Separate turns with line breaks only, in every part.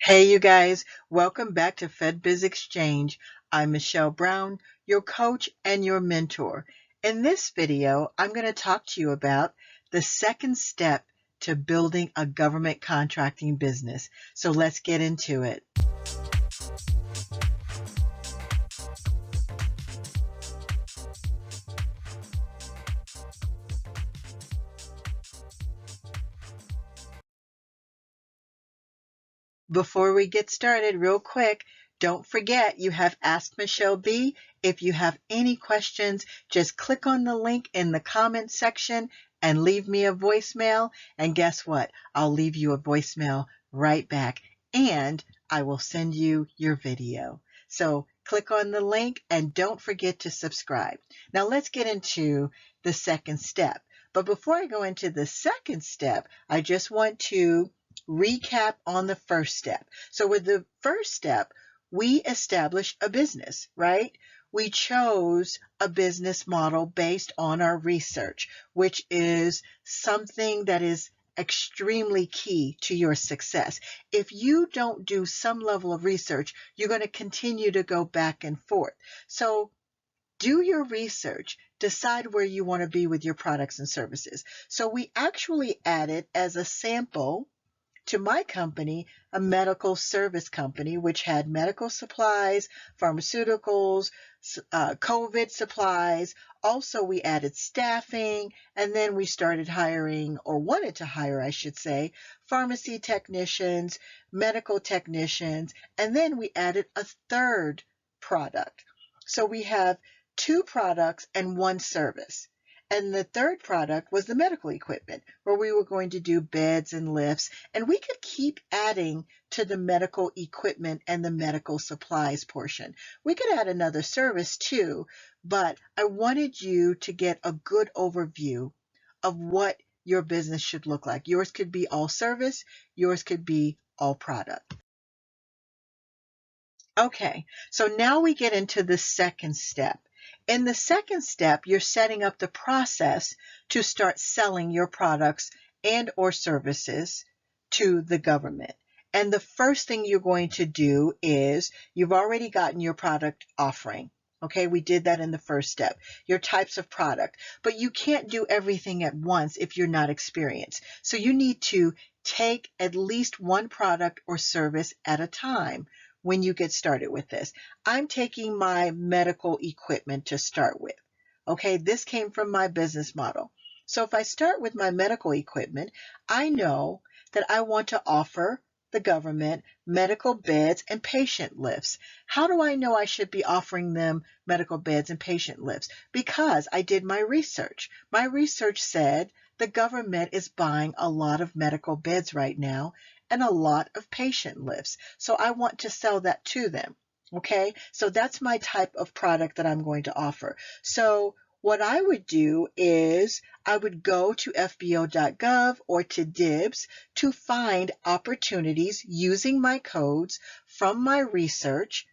Hey, you guys, welcome back to FedBiz Exchange. I'm Michelle Brown, your coach and your mentor. In this video, I'm going to talk to you about the second step to building a government contracting business. So let's get into it. Before we get started, real quick, don't forget you have Ask Michelle B. If you have any questions, just click on the link in the comment section and leave me a voicemail. And guess what? I'll leave you a voicemail right back and I will send you your video. So click on the link and don't forget to subscribe. Now let's get into the second step. But before I go into the second step, I just want to recap on the first step. So with the first step, we established a business, right? We chose a business model based on our research, which is something that is extremely key to your success. If you don't do some level of research, you're going to continue to go back and forth. So do your research, decide where you want to be with your products and services. So we actually added as a sample to my company, a medical service company, which had medical supplies, pharmaceuticals, COVID supplies. Also, we added staffing, and then we started hiring, or wanted to hire, I should say, pharmacy technicians, medical technicians, and then we added a third product. So we have two products and one service. And the third product was the medical equipment, where we were going to do beds and lifts, and we could keep adding to the medical equipment and the medical supplies portion. We could add another service too, but I wanted you to get a good overview of what your business should look like. Yours could be all service, yours could be all product. Okay, so now we get into the second step. In the second step, you're setting up the process to start selling your products and or services to the government. And the first thing you're going to do is you've already gotten your product offering. Okay, we did that in the first step, your types of product. But you can't do everything at once if you're not experienced. So you need to take at least one product or service at a time when you get started with this. I'm taking my medical equipment to start with. Okay, this came from my business model. So if I start with my medical equipment, I know that I want to offer the government medical beds and patient lifts. How do I know I should be offering them medical beds and patient lifts? Because I did my research. My research said the government is buying a lot of medical beds right now and a lot of patient lifts. So I want to sell that to them. Okay, so that's my type of product that I'm going to offer. So what I would do is I would go to FBO.gov or to DIBS to find opportunities using my codes from my research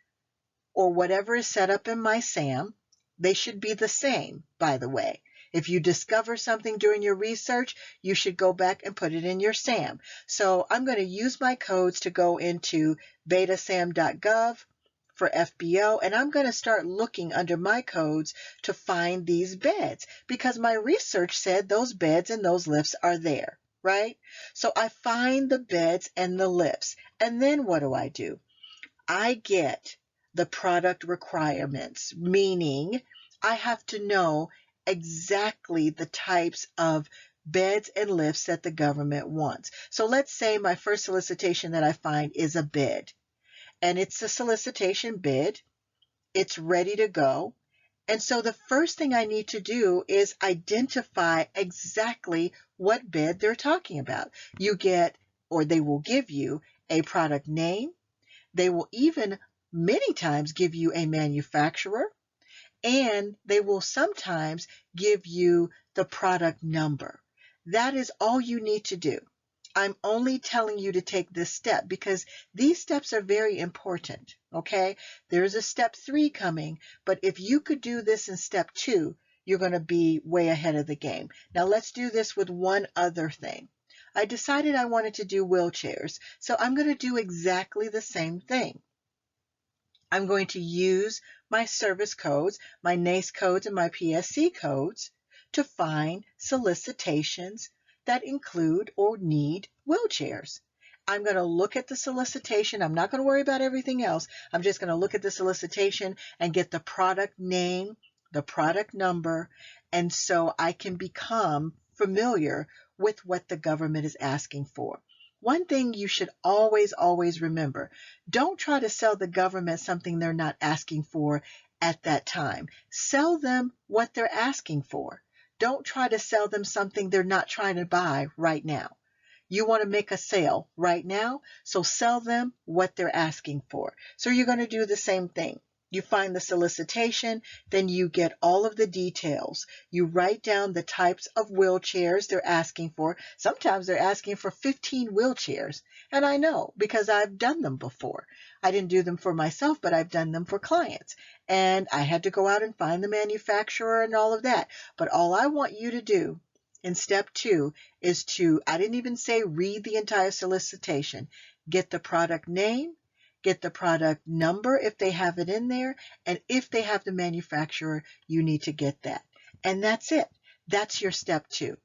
or whatever is set up in my SAM. They should be the same, by the way. If you discover something during your research, you should go back and put it in your SAM. So I'm going to use my codes to go into Sam.gov for FBO, and I'm going to start looking under my codes to find these beds because my research said those beds and those lifts are there, right? So I find the beds and the lifts, and then what do? I get the product requirements, meaning I have to know exactly the types of beds and lifts that the government wants. So let's say my first solicitation that I find is a bed, and it's a solicitation bid. It's ready to go. And so the first thing I need to do is identify exactly what bed they're talking about. You get, or they will give you, a product name. They will even many times give you a manufacturer, and they will sometimes give you the product number. That is all you need to do. I'm only telling you to take this step because these steps are very important, okay? There's a step 3 coming, but if you could do this in step 2, you're going to be way ahead of the game. Now let's do this with one other thing. I decided I wanted to do wheelchairs, so I'm going to do exactly the same thing. I'm going to use my service codes, my NACE codes, and my PSC codes to find solicitations that include or need wheelchairs. I'm going to look at the solicitation. I'm not going to worry about everything else. I'm just going to look at the solicitation and get the product name, the product number, and so I can become familiar with what the government is asking for. One thing you should always remember, don't try to sell the government something they're not asking for at that time. Sell them what they're asking for. Don't try to sell them something they're not trying to buy right now. You want to make a sale right now, so sell them what they're asking for. So you're going to do the same thing. You find the solicitation, then you get all of the details. You write down the types of wheelchairs they're asking for. Sometimes they're asking for 15 wheelchairs. And I know because I've done them before. I didn't do them for myself, but I've done them for clients. And I had to go out and find the manufacturer and all of that. But all I want you to do in step 2 is I didn't even say read the entire solicitation. Get the product name, get the product number if they have it in there, and if they have the manufacturer, you need to get that. And that's it. That's your step 2.